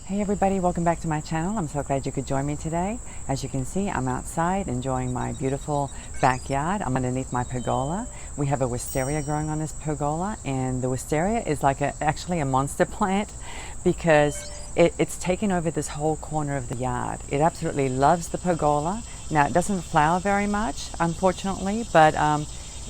Hey everybody, welcome back to my channel. I'm so glad you could join me today. As you can see, I'm outside enjoying my beautiful backyard. I'm underneath my pergola. We have a wisteria growing on this pergola, and the wisteria is like actually a monster plant because it's taken over this whole corner of the yard. It absolutely loves the pergola. Now it doesn't flower very much, unfortunately, but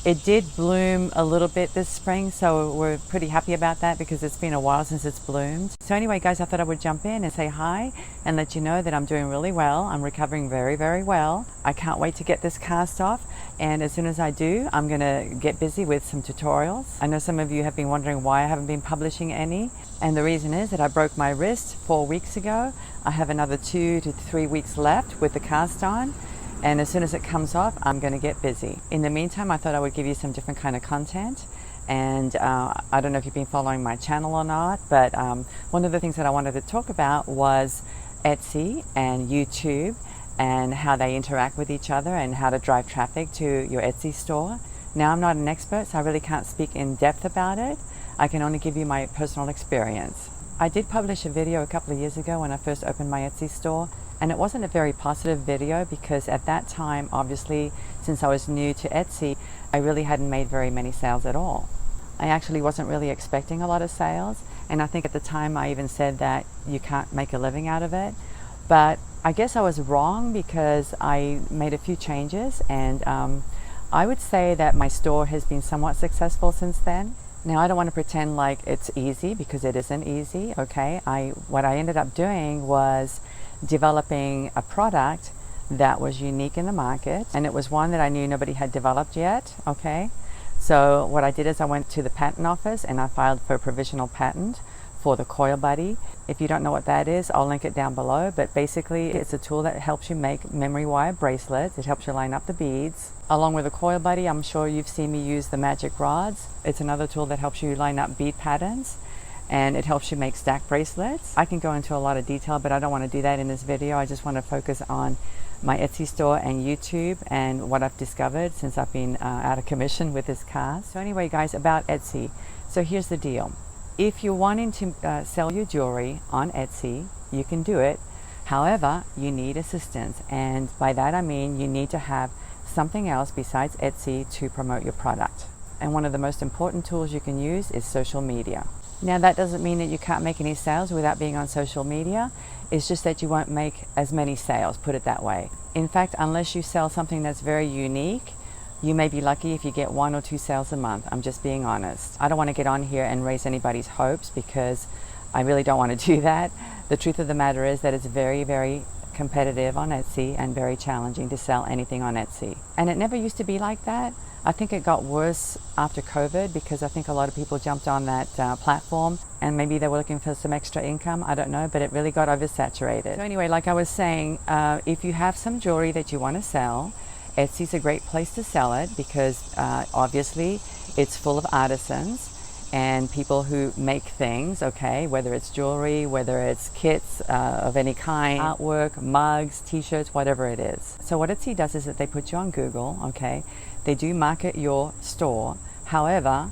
it did bloom a little bit this spring, so we're pretty happy about that because it's been a while since it's bloomed. So anyway, guys, I thought I would jump in and say hi and let you know that I'm doing really well. I'm recovering very, very well. I can't wait to get this cast off, and as soon as I do, I'm going to get busy with some tutorials. I know some of you have been wondering why I haven't been publishing any, and the reason is that I broke my wrist 4 weeks ago. I have another 2 to 3 weeks left with the cast on. And as soon as it comes off, I'm going to get busy. In the meantime, I thought I would give you some different kind of content. And I don't know if you've been following my channel or not, but one of the things that I wanted to talk about was Etsy and YouTube and how they interact with each other and how to drive traffic to your Etsy store. Now, I'm not an expert, so I really can't speak in depth about it. I can only give you my personal experience. I did publish a video a couple of years ago when I first opened my Etsy store. And it wasn't a very positive video because at that time, obviously, since I was new to Etsy, I really hadn't made very many sales at all. I actually wasn't really expecting a lot of sales. And I think at the time I even said that you can't make a living out of it. But I guess I was wrong because I made a few changes, and I would say that my store has been somewhat successful since then. Now, I don't want to pretend like it's easy because it isn't easy, okay? What I ended up doing was developing a product that was unique in the market, and it was one that I knew nobody had developed yet, okay? So what I did is I went to the patent office and I filed for a provisional patent for the Coil Buddy. If you don't know what that is, I'll link it down below, but basically it's a tool that helps you make memory wire bracelets. It helps you line up the beads. Along with the Coil Buddy, I'm sure you've seen me use the magic rods. It's another tool that helps you line up bead patterns, and it helps you make stack bracelets. I can go into a lot of detail, but I don't want to do that in this video. I just want to focus on my Etsy store and YouTube and what I've discovered since I've been out of commission with this cast. So anyway, guys, about Etsy. So here's the deal. If you're wanting to sell your jewelry on Etsy, you can do it. However, you need assistance. And by that I mean you need to have something else besides Etsy to promote your product. And one of the most important tools you can use is social media. Now, that doesn't mean that you can't make any sales without being on social media. It's just that you won't make as many sales, put it that way. In fact, unless you sell something that's very unique, you may be lucky if you get 1 or 2 sales a month. I'm just being honest. I don't want to get on here and raise anybody's hopes because I really don't want to do that. The truth of the matter is that it's very, very competitive on Etsy and very challenging to sell anything on Etsy. And it never used to be like that. I think it got worse after COVID because I think a lot of people jumped on that platform and maybe they were looking for some extra income. I don't know, but it really got oversaturated. So anyway, like I was saying, if you have some jewelry that you want to sell, Etsy's a great place to sell it because obviously it's full of artisans and people who make things, okay, whether it's jewelry, whether it's kits of any kind, artwork, mugs, t-shirts, whatever it is. So what Etsy does is that they put you on Google, okay? They do market your store. However,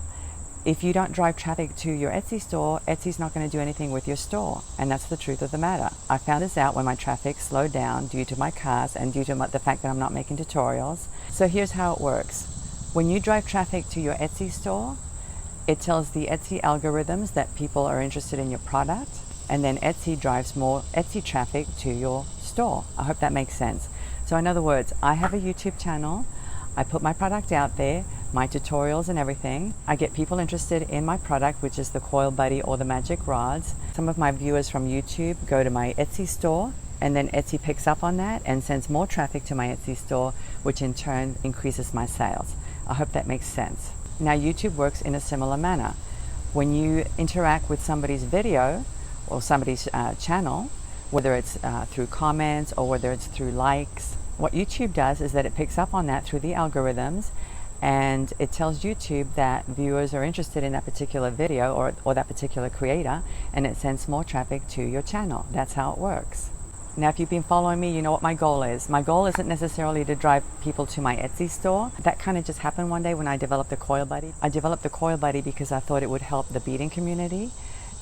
if you don't drive traffic to your Etsy store, Etsy's not going to do anything with your store. And that's the truth of the matter. I found this out when my traffic slowed down due to my cars and due to the fact that I'm not making tutorials. So here's how it works. When you drive traffic to your Etsy store, it tells the Etsy algorithms that people are interested in your product, and then Etsy drives more Etsy traffic to your store. I hope that makes sense. So in other words, I have a YouTube channel. I put my product out there, my tutorials and everything. I get people interested in my product, which is the Coil Buddy or the magic rods. Some of my viewers from YouTube go to my Etsy store, and then Etsy picks up on that and sends more traffic to my Etsy store, which in turn increases my sales. I hope that makes sense. Now, YouTube works in a similar manner. When you interact with somebody's video or somebody's channel, whether it's through comments or whether it's through likes, what YouTube does is that it picks up on that through the algorithms, and it tells YouTube that viewers are interested in that particular video or that particular creator, and it sends more traffic to your channel. That's how it works. Now, if you've been following me, you know what my goal is. My goal isn't necessarily to drive people to my Etsy store. That kind of just happened one day when I developed the Coil Buddy. I developed the Coil Buddy because I thought it would help the beading community.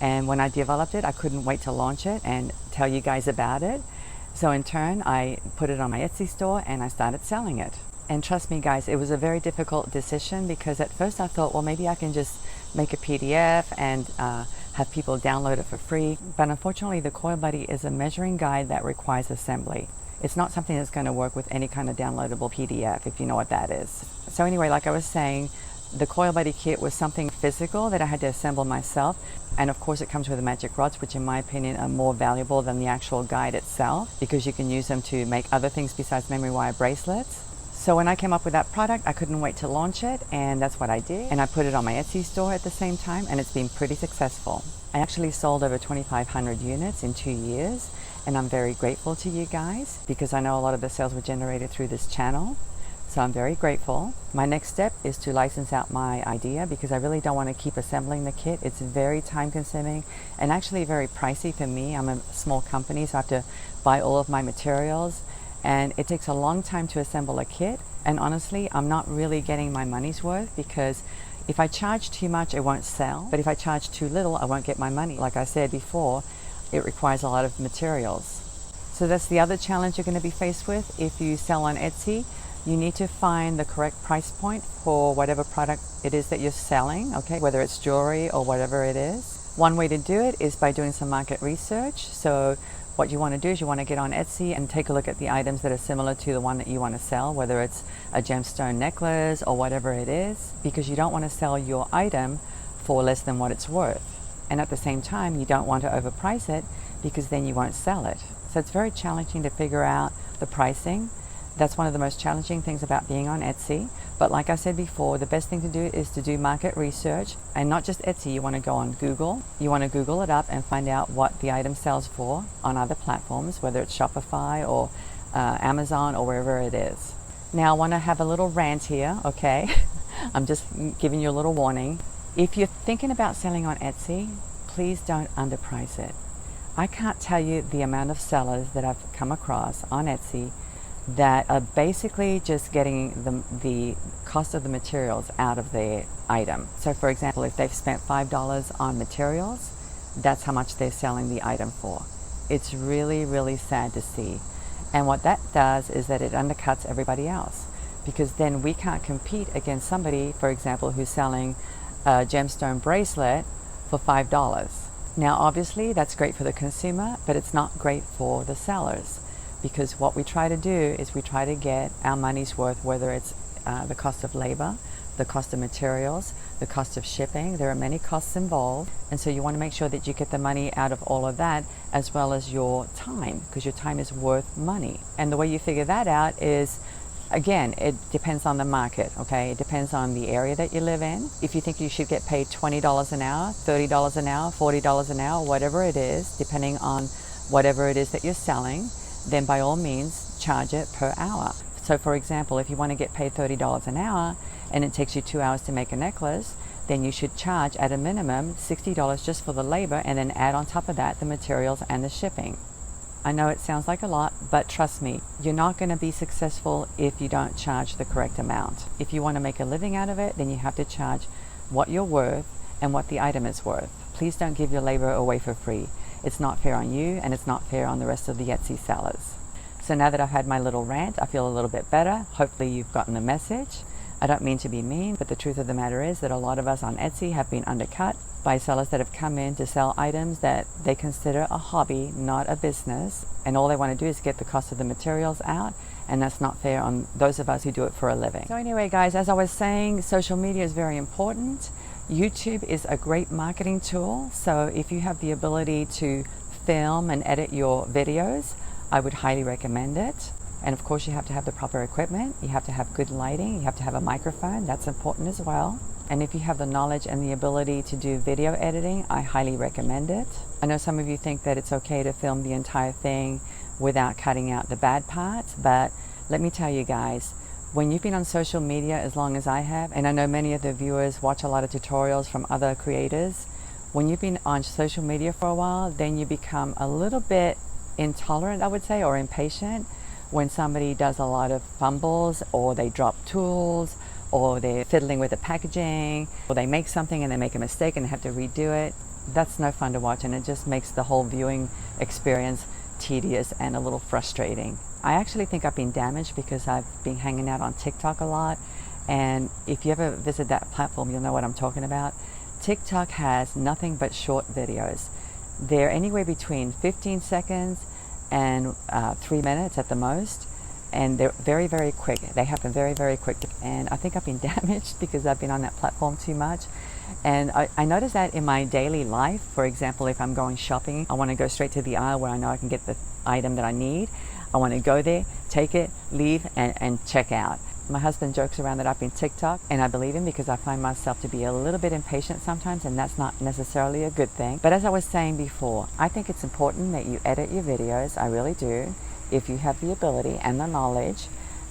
And when I developed it, I couldn't wait to launch it and tell you guys about it. So in turn, I put it on my Etsy store and I started selling it. And trust me guys, it was a very difficult decision, because at first I thought, well, maybe I can just make a PDF and have people download it for free. But unfortunately, the Coil Buddy is a measuring guide that requires assembly. It's not something that's going to work with any kind of downloadable PDF, if you know what that is. So anyway, like I was saying, the Coil Buddy Kit was something physical that I had to assemble myself. And of course it comes with the magic rods, which in my opinion are more valuable than the actual guide itself, because you can use them to make other things besides memory wire bracelets. So when I came up with that product, I couldn't wait to launch it, and that's what I did. And I put it on my Etsy store at the same time, and it's been pretty successful. I actually sold over 2,500 units in 2 years, and I'm very grateful to you guys, because I know a lot of the sales were generated through this channel. So I'm very grateful. My next step is to license out my idea, because I really don't want to keep assembling the kit. It's very time consuming and actually very pricey for me. I'm a small company, so I have to buy all of my materials, and it takes a long time to assemble a kit. And honestly, I'm not really getting my money's worth, because if I charge too much, it won't sell. But if I charge too little, I won't get my money. Like I said before, it requires a lot of materials. So that's the other challenge you're going to be faced with if you sell on Etsy. You need to find the correct price point for whatever product it is that you're selling, okay? Whether it's jewelry or whatever it is. One way to do it is by doing some market research. So what you want to do is you want to get on Etsy and take a look at the items that are similar to the one that you want to sell, whether it's a gemstone necklace or whatever it is, because you don't want to sell your item for less than what it's worth. And at the same time, you don't want to overprice it, because then you won't sell it. So it's very challenging to figure out the pricing. That's one of the most challenging things about being on Etsy. But like I said before, the best thing to do is to do market research, and not just Etsy. You want to go on Google. You want to Google it up and find out what the item sells for on other platforms, whether it's Shopify or Amazon or wherever it is. Now I want to have a little rant here, okay? I'm just giving you a little warning. If you're thinking about selling on Etsy, please don't underprice it. I can't tell you the amount of sellers that I've come across on Etsy that are basically just getting the cost of the materials out of their item. So for example, if they've spent $5 on materials, that's how much they're selling the item for. It's really, really sad to see. And what that does is that it undercuts everybody else, because then we can't compete against somebody, for example, who's selling a gemstone bracelet for $5. Now obviously that's great for the consumer, but it's not great for the sellers. Because what we try to do is we try to get our money's worth, whether it's the cost of labor, the cost of materials, the cost of shipping. There are many costs involved, and so you want to make sure that you get the money out of all of that, as well as your time, because your time is worth money. And the way you figure that out is, again, it depends on the market, okay? It depends on the area that you live in. If you think you should get paid $20 an hour, $30 an hour, $40 an hour, whatever it is, depending on whatever it is that you're selling, then by all means charge it per hour. So for example, if you want to get paid $30 an hour and it takes you 2 hours to make a necklace, then you should charge at a minimum $60 just for the labor, and then add on top of that the materials and the shipping. I know it sounds like a lot, but trust me, you're not going to be successful if you don't charge the correct amount. If you want to make a living out of it, then you have to charge what you're worth and what the item is worth. Please don't give your labor away for free. It's not fair on you, and it's not fair on the rest of the Etsy sellers. So now that I've had my little rant, I feel a little bit better. Hopefully you've gotten the message. I don't mean to be mean, but the truth of the matter is that a lot of us on Etsy have been undercut by sellers that have come in to sell items that they consider a hobby, not a business. And all they want to do is get the cost of the materials out, and that's not fair on those of us who do it for a living. So anyway, guys, as I was saying, social media is very important. YouTube is a great marketing tool, so if you have the ability to film and edit your videos, I would highly recommend it. And of course you have to have the proper equipment, you have to have good lighting, you have to have a microphone, that's important as well. And if you have the knowledge and the ability to do video editing, I highly recommend it. I know some of you think that it's okay to film the entire thing without cutting out the bad parts, but let me tell you guys, when you've been on social media as long as I have, and I know many of the viewers watch a lot of tutorials from other creators, when you've been on social media for a while, then you become a little bit intolerant, I would say, or impatient when somebody does a lot of fumbles, or they drop tools, or they're fiddling with the packaging, or they make something and they make a mistake and they have to redo it. That's no fun to watch, and it just makes the whole viewing experience tedious and a little frustrating. I actually think I've been damaged because I've been hanging out on TikTok a lot, and if you ever visit that platform, you'll know what I'm talking about. TikTok has nothing but short videos. They're anywhere between 15 seconds and 3 minutes at the most, and they're very, very quick. They happen very, very quick, and I think I've been damaged because I've been on that platform too much. And I notice that in my daily life. For example, if I'm going shopping, I want to go straight to the aisle where I know I can get the item that I need. I want to go there, take it, leave, and check out. My husband jokes around that I've been TikTok, and I believe him because I find myself to be a little bit impatient sometimes, and that's not necessarily a good thing. But as I was saying before, I think it's important that you edit your videos. I really do, if you have the ability and the knowledge,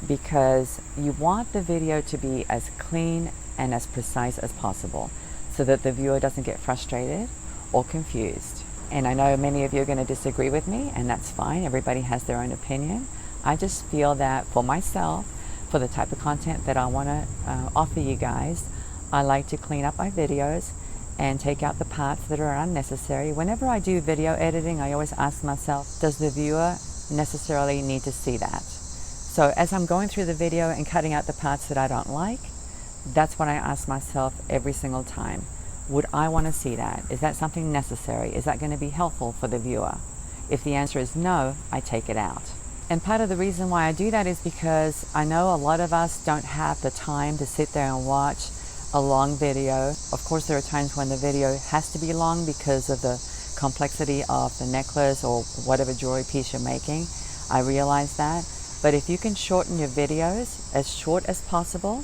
because you want the video to be as clean and as precise as possible so that the viewer doesn't get frustrated or confused. And I know many of you are going to disagree with me, and that's fine. Everybody has their own opinion. I just feel that for myself, for the type of content that I want to offer you guys, I like to clean up my videos and take out the parts that are unnecessary. Whenever I do video editing, I always ask myself, does the viewer necessarily need to see that? So as I'm going through the video and cutting out the parts that I don't like, that's what I ask myself every single time. Would I want to see that? Is that something necessary? Is that going to be helpful for the viewer? If the answer is no, I take it out. And part of the reason why I do that is because I know a lot of us don't have the time to sit there and watch a long video. Of course, there are times when the video has to be long because of the complexity of the necklace or whatever jewelry piece you're making. I realize that. But if you can shorten your videos as short as possible,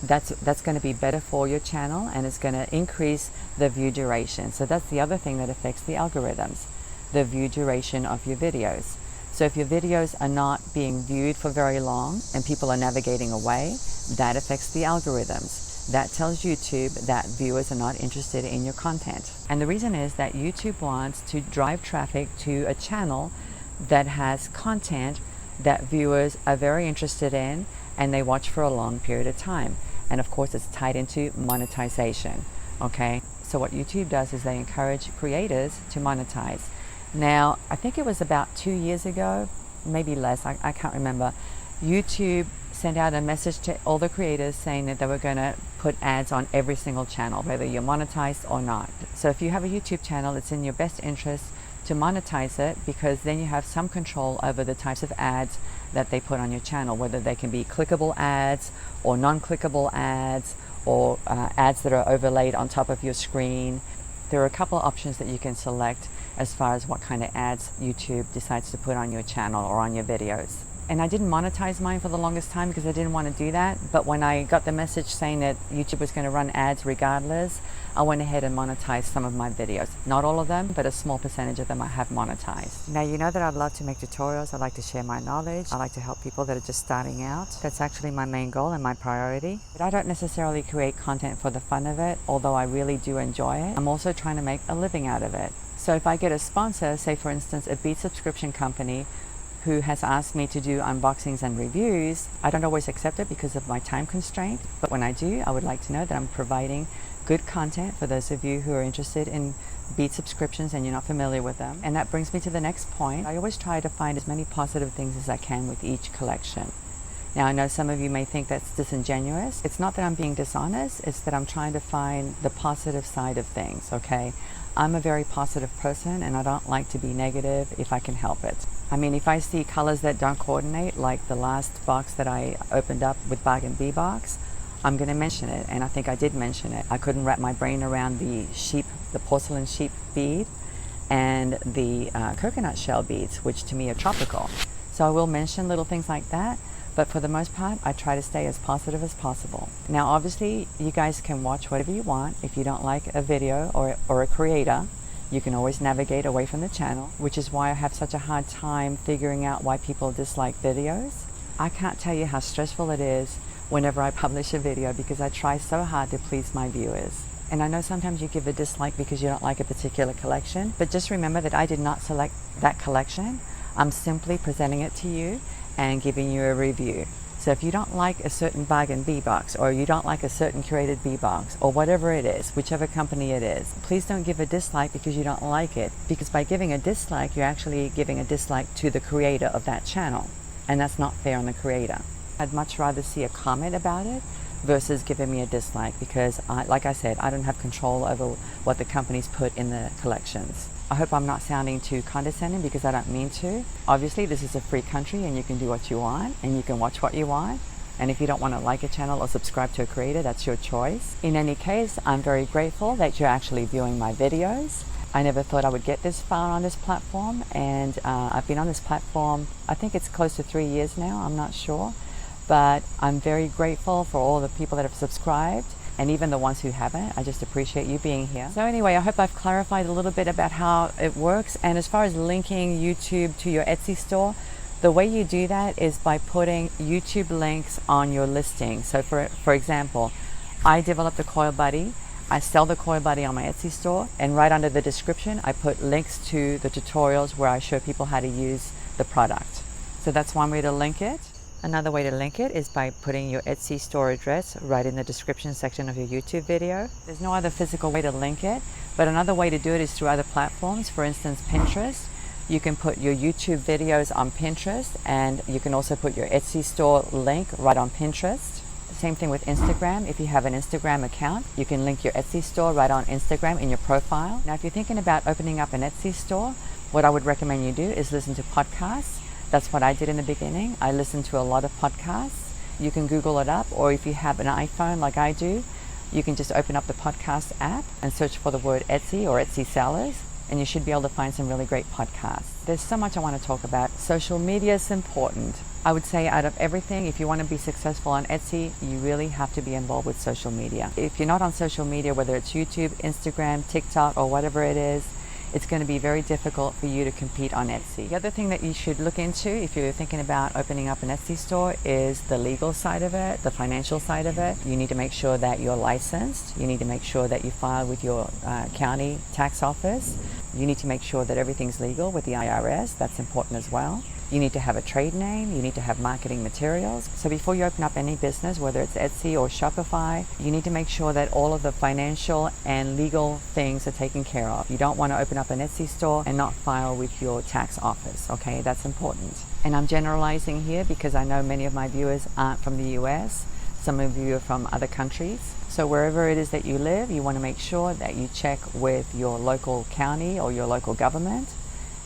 that's going to be better for your channel, and it's going to increase the view duration. So that's the other thing that affects the algorithms, the view duration of your videos. So if your videos are not being viewed for very long and people are navigating away, that affects the algorithms. That tells YouTube that viewers are not interested in your content. And the reason is that YouTube wants to drive traffic to a channel that has content that viewers are very interested in and they watch for a long period of time. And of course, it's tied into monetization, okay? So what YouTube does is they encourage creators to monetize. Now, I think it was about 2 years ago, maybe less, I can't remember. YouTube sent out a message to all the creators saying that they were going to put ads on every single channel, whether you're monetized or not. So if you have a YouTube channel, it's in your best interest to monetize it, because then you have some control over the types of ads that they put on your channel, whether they can be clickable ads or non-clickable ads, or ads that are overlaid on top of your screen. There are a couple of options that you can select as far as what kind of ads YouTube decides to put on your channel or on your videos. And I didn't monetize mine for the longest time because I didn't want to do that. But when I got the message saying that YouTube was going to run ads regardless, I went ahead and monetized some of my videos. Not all of them, but a small percentage of them I have monetized. Now, you know that I love to make tutorials. I like to share my knowledge. I like to help people that are just starting out. That's actually my main goal and my priority. But I don't necessarily create content for the fun of it, although I really do enjoy it. I'm also trying to make a living out of it. So if I get a sponsor, say for instance a bead subscription company who has asked me to do unboxings and reviews, I don't always accept it because of my time constraint. But when I do, I would like to know that I'm providing good content for those of you who are interested in bead subscriptions and you're not familiar with them. And that brings me to the next point. I always try to find as many positive things as I can with each collection. Now, I know some of you may think that's disingenuous. It's not that I'm being dishonest, it's that I'm trying to find the positive side of things, okay? I'm a very positive person and I don't like to be negative if I can help it. I mean, if I see colors that don't coordinate, like the last box that I opened up with Bargain Bee Box, I'm going to mention it, and I think I did mention it. I couldn't wrap my brain around the porcelain sheep bead and the coconut shell beads, which to me are tropical. So I will mention little things like that, but for the most part, I try to stay as positive as possible. Now, obviously, you guys can watch whatever you want. If you don't like a video or a creator, you can always navigate away from the channel, which is why I have such a hard time figuring out why people dislike videos. I can't tell you how stressful it is whenever I publish a video because I try so hard to please my viewers. And I know sometimes you give a dislike because you don't like a particular collection, but just remember that I did not select that collection. I'm simply presenting it to you and giving you a review. So if you don't like a certain bargain bee box, or you don't like a certain curated bee box, or whatever it is, whichever company it is, please don't give a dislike because you don't like it. Because by giving a dislike, you're actually giving a dislike to the creator of that channel. And that's not fair on the creator. I'd much rather see a comment about it versus giving me a dislike, because like I said, I don't have control over what the companies put in the collections. I hope I'm not sounding too condescending, because I don't mean to. Obviously, this is a free country and you can do what you want and you can watch what you want. And if you don't want to like a channel or subscribe to a creator, that's your choice. In any case, I'm very grateful that you're actually viewing my videos. I never thought I would get this far on this platform, and I've been on this platform, I think it's close to 3 years now, I'm not sure. But I'm very grateful for all the people that have subscribed, and even the ones who haven't. I just appreciate you being here. So anyway, I hope I've clarified a little bit about how it works. And as far as linking YouTube to your Etsy store, the way you do that is by putting YouTube links on your listing. So for example, I developed the Coil Buddy. I sell the Coil Buddy on my Etsy store, and right under the description, I put links to the tutorials where I show people how to use the product. So that's one way to link it. Another way to link it is by putting your Etsy store address right in the description section of your YouTube video. There's no other physical way to link it, but another way to do it is through other platforms. For instance, Pinterest. You can put your YouTube videos on Pinterest, and you can also put your Etsy store link right on Pinterest. Same thing with Instagram. If you have an Instagram account, you can link your Etsy store right on Instagram in your profile. Now, if you're thinking about opening up an Etsy store, what I would recommend you do is listen to podcasts. That's what I did in the beginning. I listened to a lot of podcasts. You can Google it up, or if you have an iPhone like I do, you can just open up the podcast app and search for the word Etsy or Etsy sellers, and you should be able to find some really great podcasts. There's so much I want to talk about. Social media is important. I would say out of everything, if you want to be successful on Etsy, you really have to be involved with social media. If you're not on social media, whether it's YouTube, Instagram, TikTok, or whatever it is, it's going to be very difficult for you to compete on Etsy. The other thing that you should look into if you're thinking about opening up an Etsy store is the legal side of it, the financial side of it. You need to make sure that you're licensed. You need to make sure that you file with your county tax office. You need to make sure that everything's legal with the IRS. That's important as well. You need to have a trade name. You need to have marketing materials. So before you open up any business, whether it's Etsy or Shopify, you need to make sure that all of the financial and legal things are taken care of. You don't want to open up an Etsy store and not file with your tax office, okay? That's important. And I'm generalizing here because I know many of my viewers aren't from the US. Some of you are from other countries. So wherever it is that you live, you want to make sure that you check with your local county or your local government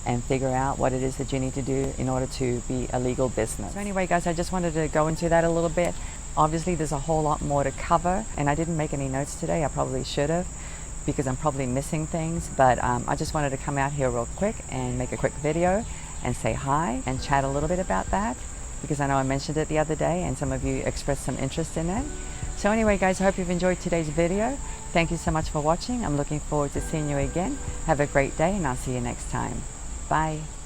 and figure out what it is that you need to do in order to be a legal business. So anyway, guys, I just wanted to go into that a little bit. Obviously, there's a whole lot more to cover, and I didn't make any notes today. I probably should have, because I'm probably missing things, but I just wanted to come out here real quick and make a quick video and say hi and chat a little bit about that, because I know I mentioned it the other day and some of you expressed some interest in it. So anyway, guys, I hope you've enjoyed today's video. Thank you so much for watching. I'm looking forward to seeing you again. Have a great day, and I'll see you next time. Bye.